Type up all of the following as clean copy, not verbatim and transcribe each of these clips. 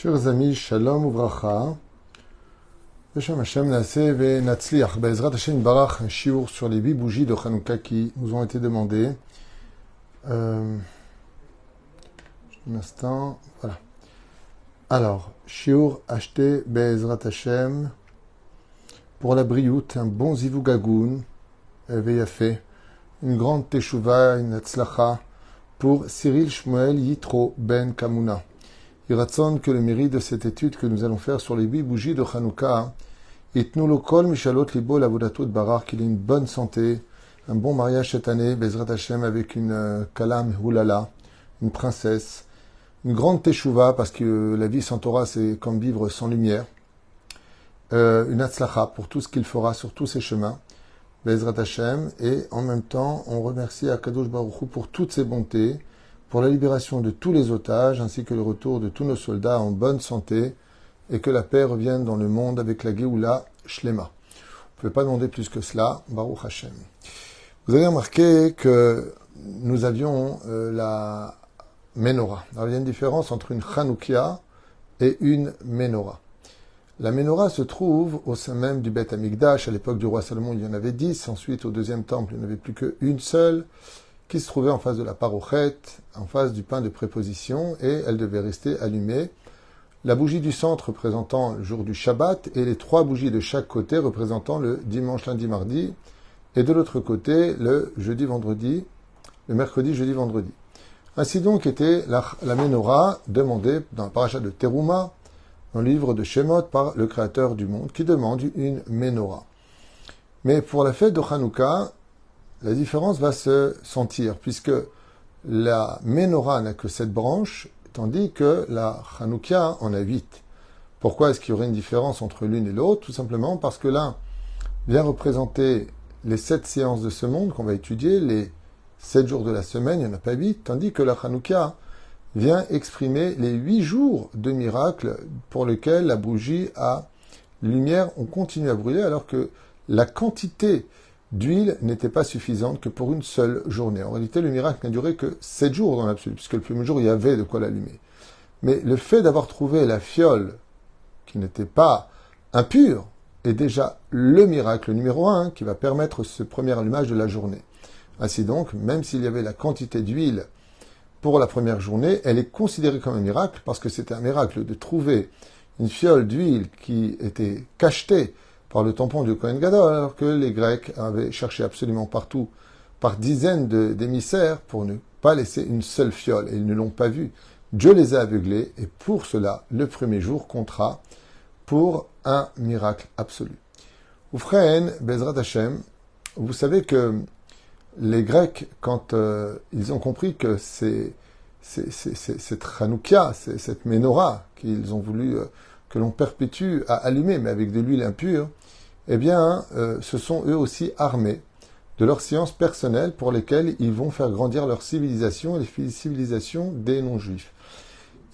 Chers amis, shalom uvracha. Beshem Hashem Naaseh ve Natzliach. Be'ezrat Hashem Barach, un shiur sur les 8 bougies de Hanouka qui nous ont été demandées. Un instant, voilà. Alors, shiur acheté Be'ezrat Hashem pour la briout, un bon zivougagoun, veyafé, une grande teshuva, une atzlacha pour Cyril Shmuel Yitro Ben Kamuna. Il ratsonne que le mérite de cette étude que nous allons faire sur les 8 bougies de Hanouka, itnu lo kol mishalot libo lavodatot barar, qu'il ait une bonne santé, un bon mariage cette année, Bezrat Hashem, avec une kalam hulala, une princesse, une grande teshuva, parce que la vie sans Torah, c'est comme vivre sans lumière, une atzlacha pour tout ce qu'il fera sur tous ses chemins, Bezrat Hashem, et en même temps, on remercie Akadosh Baruch Hu pour toutes ses bontés, pour la libération de tous les otages, ainsi que le retour de tous nos soldats en bonne santé, et que la paix revienne dans le monde avec la Géoula Shlema. On ne peut pas demander plus que cela, Baruch Hashem. Vous avez remarqué que nous avions la Menorah. Alors il y a une différence entre une Chanoukia et une Menorah. La Menorah se trouve au sein même du Beth Amikdash. À l'époque du roi Salomon, il y en avait 10. Ensuite, au deuxième temple, il n'y en avait plus qu'une seule, qui se trouvait en face de la parochet, en face du pain de préposition, et elle devait rester allumée. La bougie du centre représentant le jour du Shabbat, et les 3 bougies de chaque côté représentant le dimanche, lundi, mardi, et de l'autre côté, le jeudi, vendredi, le mercredi, jeudi, vendredi. Ainsi donc était la Menorah demandée dans le parasha de Teruma, dans le livre de Shemot, par le Créateur du monde, qui demande une Menorah. Mais pour la fête de Hanouka, la différence va se sentir, puisque la Menorah n'a que 7 branches, tandis que la Hanouka en a 8. Pourquoi est-ce qu'il y aurait une différence entre l'une et l'autre? Tout simplement parce que l'un vient représenter les 7 séances de ce monde qu'on va étudier, les 7 jours de la semaine, il n'y en a pas 8, tandis que la Hanouka vient exprimer les 8 jours de miracles pour lesquels la bougie à lumière, on continue à brûler, alors que la quantité d'huile n'était pas suffisante que pour une seule journée. En réalité, le miracle n'a duré que 7 jours dans l'absolu, puisque le premier jour, il y avait de quoi l'allumer. Mais le fait d'avoir trouvé la fiole qui n'était pas impure est déjà le miracle numéro 1 qui va permettre ce premier allumage de la journée. Ainsi donc, même s'il y avait la quantité d'huile pour la première journée, elle est considérée comme un miracle, parce que c'était un miracle de trouver une fiole d'huile qui était cachetée par le tampon du Kohen Gadol, alors que les Grecs avaient cherché absolument partout, par dizaines d'émissaires, pour ne pas laisser une seule fiole, et ils ne l'ont pas vue. Dieu les a aveuglés, et pour cela, le premier jour comptera pour un miracle absolu. Oufren, Bezrat Hashem, vous savez que les Grecs, quand ils ont compris que c'est cette Hanouka, c'est cette Menorah, qu'ils ont voulu que l'on perpétue à allumer, mais avec de l'huile impure, eh bien, se sont eux aussi armés de leurs sciences personnelles pour lesquelles ils vont faire grandir leur civilisation et les civilisations des non-juifs.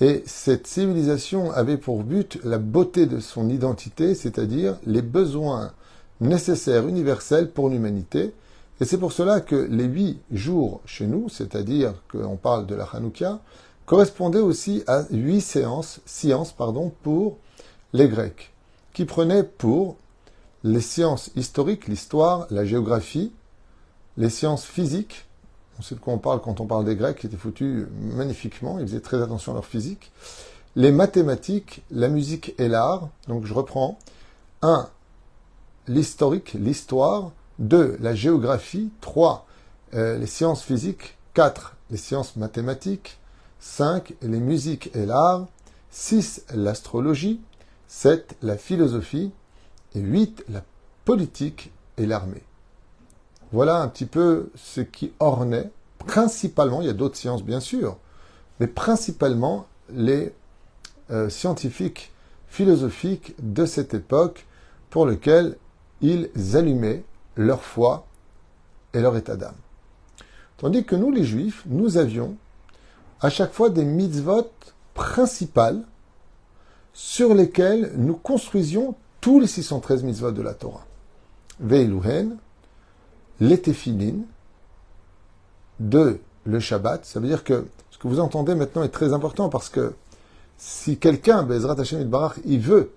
Et cette civilisation avait pour but la beauté de son identité, c'est-à-dire les besoins nécessaires, universels pour l'humanité. Et c'est pour cela que les 8 jours chez nous, c'est-à-dire qu'on parle de la Hanouka, correspondaient aussi à 8 sciences pour les Grecs, qui prenaient pour les sciences historiques, l'histoire, la géographie, les sciences physiques, on sait de quoi on parle quand on parle des Grecs, qui étaient foutus magnifiquement, ils faisaient très attention à leur physique, les mathématiques, la musique et l'art. Donc je reprends: 1. L'historique, l'histoire; 2. La géographie; 3. Les sciences physiques; 4. Les sciences mathématiques; 5. Les musiques et l'art; 6. L'astrologie; 7. La philosophie; et 8. La politique et l'armée. Voilà un petit peu ce qui ornait principalement, il y a d'autres sciences bien sûr, mais principalement les scientifiques philosophiques de cette époque pour lesquels ils allumaient leur foi et leur état d'âme. Tandis que nous, les Juifs, nous avions à chaque fois des mitzvot principales sur lesquelles nous construisions tous les 613 mitzvot de la Torah. Veiluhen, les téphilines, de le Shabbat. Ça veut dire que ce que vous entendez maintenant est très important, parce que Si quelqu'un, Bezrat Hashem Itbarach, il veut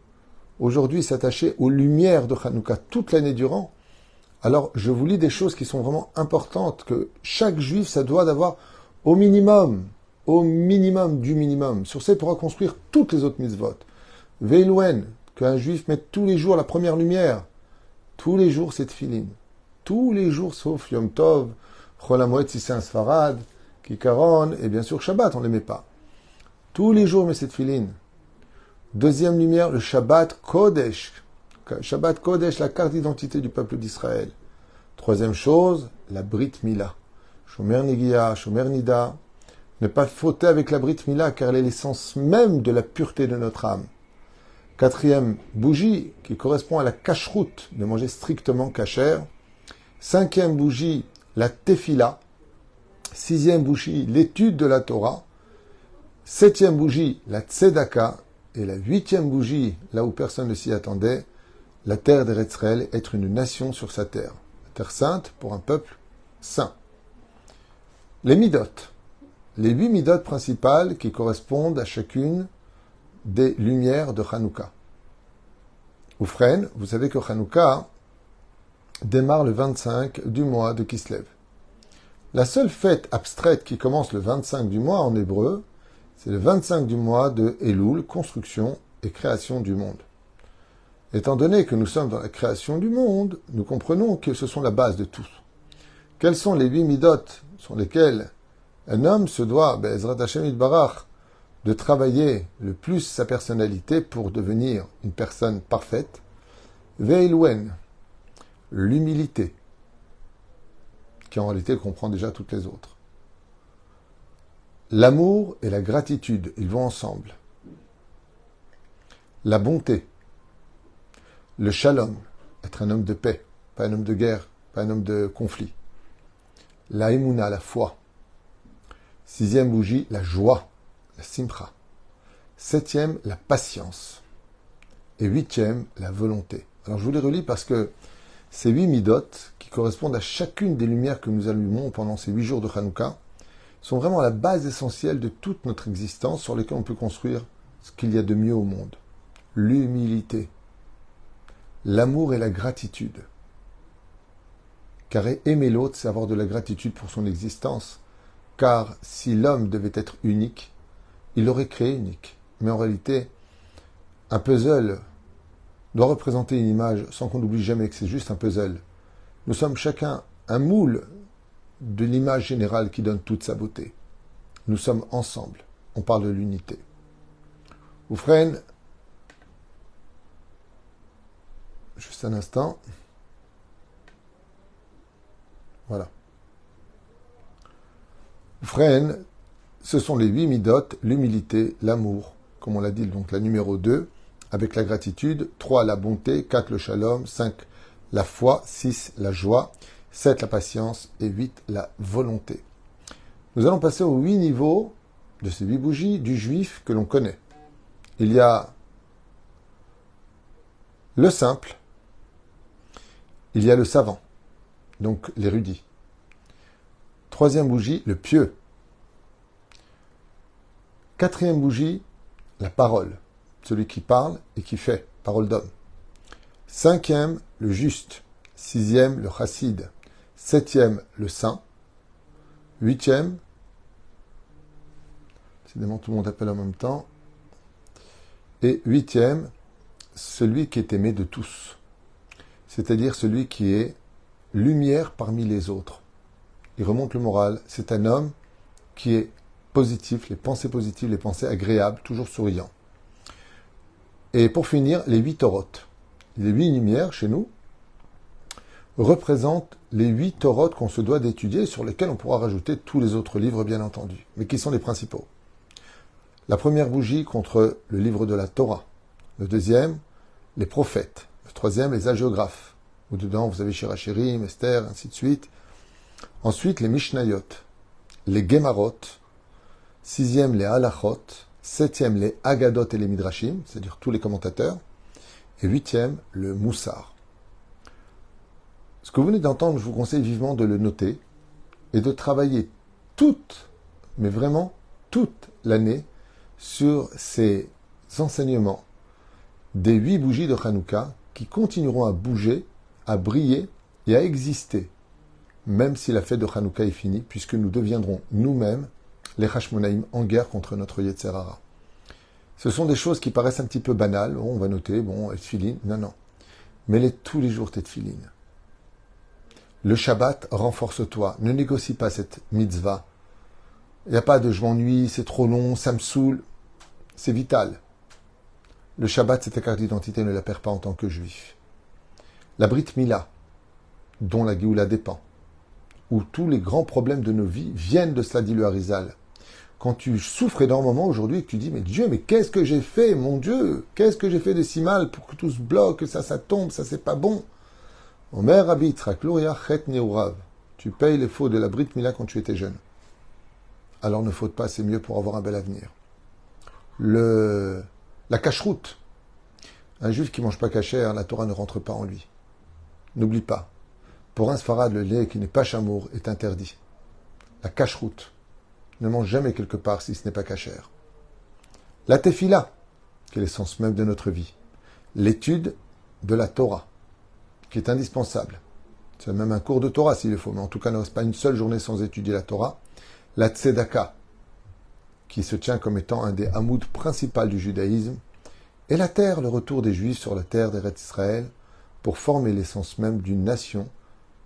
aujourd'hui s'attacher aux lumières de Hanouka toute l'année durant, alors je vous lis des choses qui sont vraiment importantes, que chaque juif, ça doit d'avoir au minimum du minimum. Sur ça, il pourra construire toutes les autres mitzvot. Veilouen, qu'un juif mette tous les jours la première lumière. Tous les jours, c'est Tfilin. Tous les jours, sauf Yom Tov, Chol HaMoed, si c'est un Sfarad, Kikaron, et bien sûr Shabbat, on ne les met pas. Tous les jours, mais c'est Tfilin. Deuxième lumière, le Shabbat Kodesh. Shabbat Kodesh, la carte d'identité du peuple d'Israël. Troisième chose, la Brit Mila. Shomer Negia, Shomer Nida. Ne pas fauter avec la Brit Mila, car elle est l'essence même de la pureté de notre âme. Quatrième bougie, qui correspond à la cacheroute, de manger strictement cachère. Cinquième bougie, la Tefila. Sixième bougie, l'étude de la Torah. Septième bougie, la Tzedaka. Et la huitième bougie, là où personne ne s'y attendait, la terre d'Eretz Israël, être une nation sur sa terre. La terre sainte pour un peuple saint. Les midot. Les 8 midot principales qui correspondent à chacune des lumières de Hanouka. Oufren, vous savez que Hanouka démarre le 25 du mois de Kislev. La seule fête abstraite qui commence le 25 du mois en hébreu, c'est le 25 du mois de Elul, construction et création du monde. Étant donné que nous sommes dans la création du monde, nous comprenons que ce sont la base de tout. Quels sont les 8 midot sur lesquels un homme se doit, Be'ezrat Hashem Itbarach, de travailler le plus sa personnalité pour devenir une personne parfaite? Ve'ilwen, l'humilité, qui en réalité comprend déjà toutes les autres. L'amour et la gratitude, ils vont ensemble. La bonté, le shalom, être un homme de paix, pas un homme de guerre, pas un homme de conflit. La émouna, la foi. Sixième bougie, la joie, la simcha. Septième, la patience. Et huitième, la volonté. Alors je vous les relis parce que ces 8 midot, qui correspondent à chacune des lumières que nous allumons pendant ces 8 jours de Hanouka, sont vraiment la base essentielle de toute notre existence sur lesquelles on peut construire ce qu'il y a de mieux au monde. L'humilité, l'amour et la gratitude. Car aimer l'autre, c'est avoir de la gratitude pour son existence. Car si l'homme devait être unique, il l'aurait créé unique. Mais en réalité, un puzzle doit représenter une image sans qu'on n'oublie jamais que c'est juste un puzzle. Nous sommes chacun un moule de l'image générale qui donne toute sa beauté. Nous sommes ensemble. On parle de l'unité. Oufren, juste un instant. Voilà. Oufren, ce sont les 8 midot, l'humilité, l'amour, comme on l'a dit, donc la numéro 2, avec la gratitude, 3 la bonté, 4 le shalom, 5 la foi, 6 la joie, 7 la patience et 8 la volonté. Nous allons passer aux 8 niveaux de ces 8 bougies du juif que l'on connaît. Il y a le simple, il y a le savant, donc l'érudit. Troisième bougie, le pieux. Quatrième bougie, la parole, celui qui parle et qui fait, parole d'homme. Cinquième, le juste. Sixième, le chassid. Septième, le saint. Huitième, décidément tout le monde appelle en même temps. Et huitième, celui qui est aimé de tous. C'est-à-dire celui qui est lumière parmi les autres. Il remonte le moral. C'est un homme qui est positif, les pensées positives, les pensées agréables, toujours souriant. Et pour finir, les 8 torotes. Les 8 lumières, chez nous, représentent les 8 torotes qu'on se doit d'étudier, sur lesquelles on pourra rajouter tous les autres livres, bien entendu, mais qui sont les principaux. La première bougie contre le livre de la Torah. Le deuxième, les prophètes. Le troisième, les hagiographes. Où dedans, vous avez Shirachirim, Esther, ainsi de suite. Ensuite, les Mishnayot, les Gemarot. Sixième, les Halachot. Septième, les Agadot et les Midrashim, c'est-à-dire tous les commentateurs. Et huitième, le Moussar. Ce que vous venez d'entendre, je vous conseille vivement de le noter et de travailler toute, mais vraiment toute l'année sur ces enseignements des 8 bougies de Hanouka qui continueront à bouger, à briller et à exister, même si la fête de Hanouka est finie, puisque nous deviendrons nous-mêmes les Hashmonaïm en guerre contre notre Yetzer Hara. Ce sont des choses qui paraissent un petit peu banales. Bon, on va noter, bon, tefilin, non. Mets-les tous les jours, tes tefilin. Le Shabbat, renforce-toi. Ne négocie pas cette mitzvah. Il n'y a pas de je m'ennuie, c'est trop long, ça me saoule. C'est vital. Le Shabbat, cette carte d'identité, ne la perd pas en tant que juif. La Brit Mila, dont la Géoula dépend, où tous les grands problèmes de nos vies viennent de cela, dit le Harizal. Quand tu souffres énormément aujourd'hui et que tu dis, mais Dieu, mais qu'est-ce que j'ai fait, mon Dieu? Qu'est-ce que j'ai fait de si mal pour que tout se bloque, que ça tombe, ça c'est pas bon? Omer Rabbi Yitzhak Luria Chet Neurav. Tu payes les faux de la Brit Mila quand tu étais jeune. Alors ne faute pas, c'est mieux pour avoir un bel avenir. La cacheroute. Un juif qui ne mange pas cachère, la Torah ne rentre pas en lui. N'oublie pas, pour un sfarad, le lait qui n'est pas chamour est interdit. La cacheroute. Ne mange jamais quelque part si ce n'est pas cachère. La tefila, qui est l'essence même de notre vie. L'étude de la Torah, qui est indispensable. C'est même un cours de Torah s'il le faut, mais en tout cas, ne reste pas une seule journée sans étudier la Torah. La tzedaka, qui se tient comme étant un des hamouds principaux du judaïsme. Et la terre, le retour des Juifs sur la terre d'Eretz Israël, pour former l'essence même d'une nation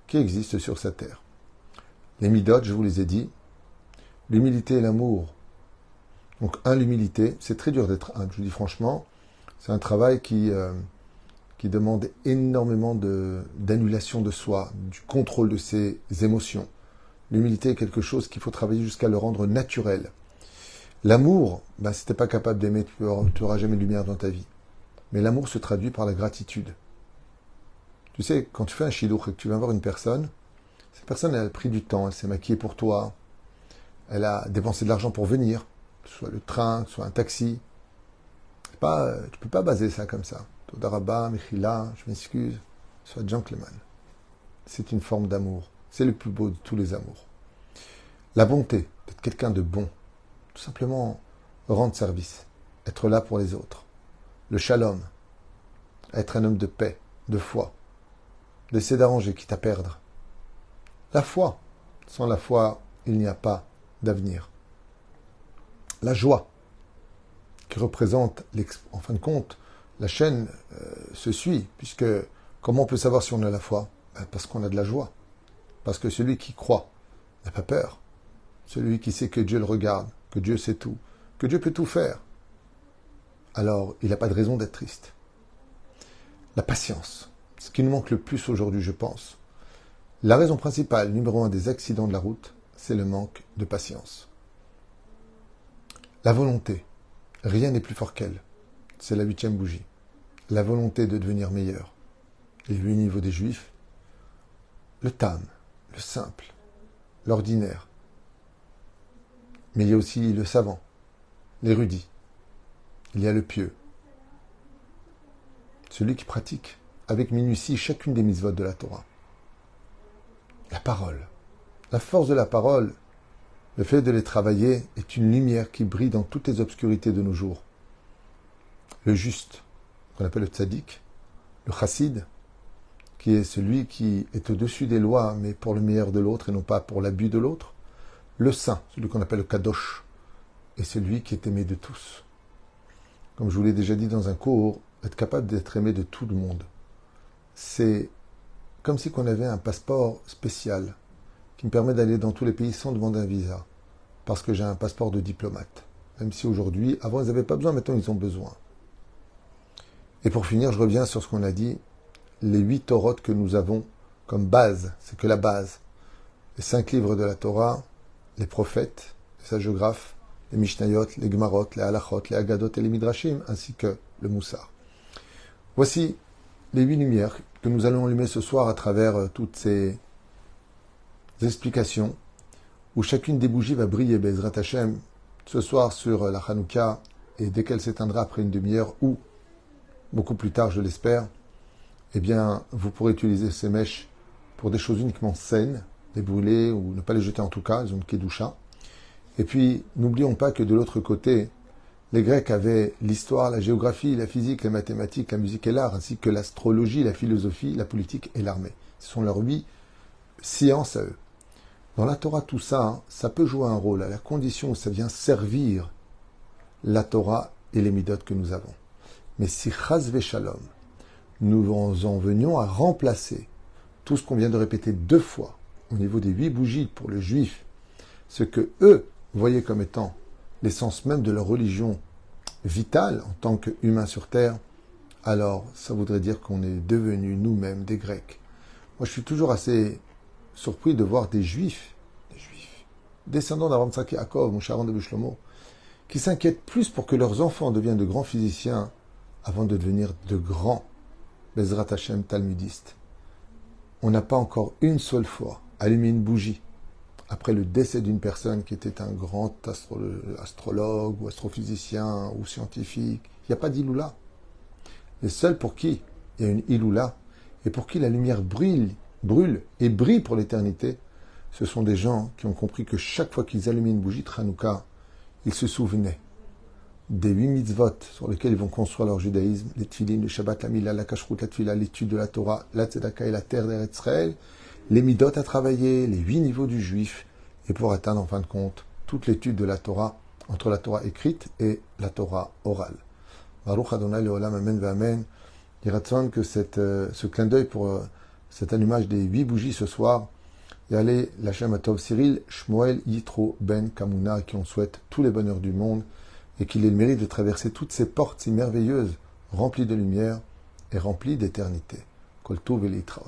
qui existe sur sa terre. Les midot, je vous les ai dit, l'humilité et l'amour. Donc, l'humilité, c'est très dur d'être humble. Je vous dis franchement, c'est un travail qui demande énormément d'annulation de soi, du contrôle de ses émotions. L'humilité est quelque chose qu'il faut travailler jusqu'à le rendre naturel. L'amour, si tu n'es pas capable d'aimer, tu n'auras jamais de lumière dans ta vie. Mais l'amour se traduit par la gratitude. Tu sais, quand tu fais un shidduch et que tu vas voir une personne, cette personne, elle a pris du temps, elle s'est maquillée pour toi, elle a dépensé de l'argent pour venir, que ce soit le train, que ce soit un taxi. Tu ne peux pas baser ça comme ça. Todarabba, Mechila, je m'excuse, sois gentleman. C'est une forme d'amour. C'est le plus beau de tous les amours. La bonté, d'être quelqu'un de bon. Tout simplement rendre service, être là pour les autres. Le shalom, être un homme de paix, de foi. D'essayer d'arranger, quitte à perdre. La foi. Sans la foi, il n'y a pas d'avenir. La joie, qui représente, en fin de compte, la chaîne se suit, puisque comment on peut savoir si on a la foi? Parce qu'on a de la joie. Parce que celui qui croit n'a pas peur. Celui qui sait que Dieu le regarde, que Dieu sait tout, que Dieu peut tout faire, alors il n'a pas de raison d'être triste. La patience, ce qui nous manque le plus aujourd'hui, je pense. La raison principale, numéro 1 des accidents de la route, c'est le manque de patience. La volonté, rien n'est plus fort qu'elle. C'est la 8e bougie. La volonté de devenir meilleur. Les 8 niveaux des Juifs, le tam, le simple, l'ordinaire. Mais il y a aussi le savant, l'érudit. Il y a le pieux. Celui qui pratique avec minutie chacune des mitzvot de la Torah. La parole. La force de la parole, le fait de les travailler est une lumière qui brille dans toutes les obscurités de nos jours. Le juste, qu'on appelle le tzaddik, le chassid, qui est celui qui est au-dessus des lois, mais pour le meilleur de l'autre et non pas pour l'abus de l'autre. Le saint, celui qu'on appelle le kadosh, est celui qui est aimé de tous. Comme je vous l'ai déjà dit dans un cours, être capable d'être aimé de tout le monde, c'est comme si on avait un passeport spécial qui me permet d'aller dans tous les pays sans demander un visa, parce que j'ai un passeport de diplomate. Même si aujourd'hui, avant ils n'avaient pas besoin, maintenant ils ont besoin. Et pour finir, je reviens sur ce qu'on a dit, les 8 Torotes que nous avons comme base, c'est que la base. Les 5 livres de la Torah, les prophètes, les sagiographes, les Mishnayot, les Gemarot, les Halachot, les Agadot et les Midrashim, ainsi que le Moussar. Voici les 8 lumières que nous allons allumer ce soir à travers toutes ces explications, où chacune des bougies va briller, Bezrat Hashem, ce soir sur la Hanouka, et dès qu'elle s'éteindra après une demi-heure, ou beaucoup plus tard, je l'espère, eh bien, vous pourrez utiliser ces mèches pour des choses uniquement saines, les brûler ou ne pas les jeter en tout cas, elles ont une kedusha. Et puis, n'oublions pas que de l'autre côté, Les Grecs avaient l'histoire, la géographie, la physique, les mathématiques, la musique et l'art, ainsi que l'astrologie, la philosophie, la politique et l'armée. Ce sont leurs 8 sciences à eux. Dans la Torah, tout ça, ça peut jouer un rôle, à la condition où ça vient servir la Torah et les midotes que nous avons. Mais si chas v'shalom, nous en venions à remplacer tout ce qu'on vient de répéter 2 fois au niveau des 8 bougies pour le juif, ce que eux voyaient comme étant l'essence même de leur religion vitale en tant qu'humains sur terre, alors ça voudrait dire qu'on est devenus nous-mêmes des Grecs. Moi, je suis toujours assez surpris de voir des juifs, descendants d'Avraham, Yitzhak, Yaakov, Moshe, Aaron, David, Shlomo, qui s'inquiètent plus pour que leurs enfants deviennent de grands physiciens avant de devenir de grands Bezrat Hashem talmudistes. On n'a pas encore une seule fois allumé une bougie après le décès d'une personne qui était un grand astrologue ou astrophysicien ou scientifique. Il n'y a pas d'Iloula. Les seuls pour qui il y a une Iloula et pour qui la lumière brûle et brille pour l'éternité, ce sont des gens qui ont compris que chaque fois qu'ils allumaient une bougie de Hanouka, ils se souvenaient des 8 mitzvot sur lesquels ils vont construire leur judaïsme, les tfilin, le Shabbat, la Mila, la Kashrut, la Tfila, l'étude de la Torah, la Tzedaka et la terre d'Eretz Israël, les midot à travailler, les 8 niveaux du juif, et pour atteindre en fin de compte toute l'étude de la Torah, entre la Torah écrite et la Torah orale. Baruch Adonai Leolam, Amen V'Amen. Il raconte que ce clin d'œil pour cet allumage des 8 bougies ce soir, et allez, l'Hachem Atov Cyril, Shmuel, Yitro, Ben, Kamuna, qui on souhaite tous les bonheurs du monde, et qu'il ait le mérite de traverser toutes ces portes si merveilleuses, remplies de lumière et remplies d'éternité. Kol Tov et Litraot.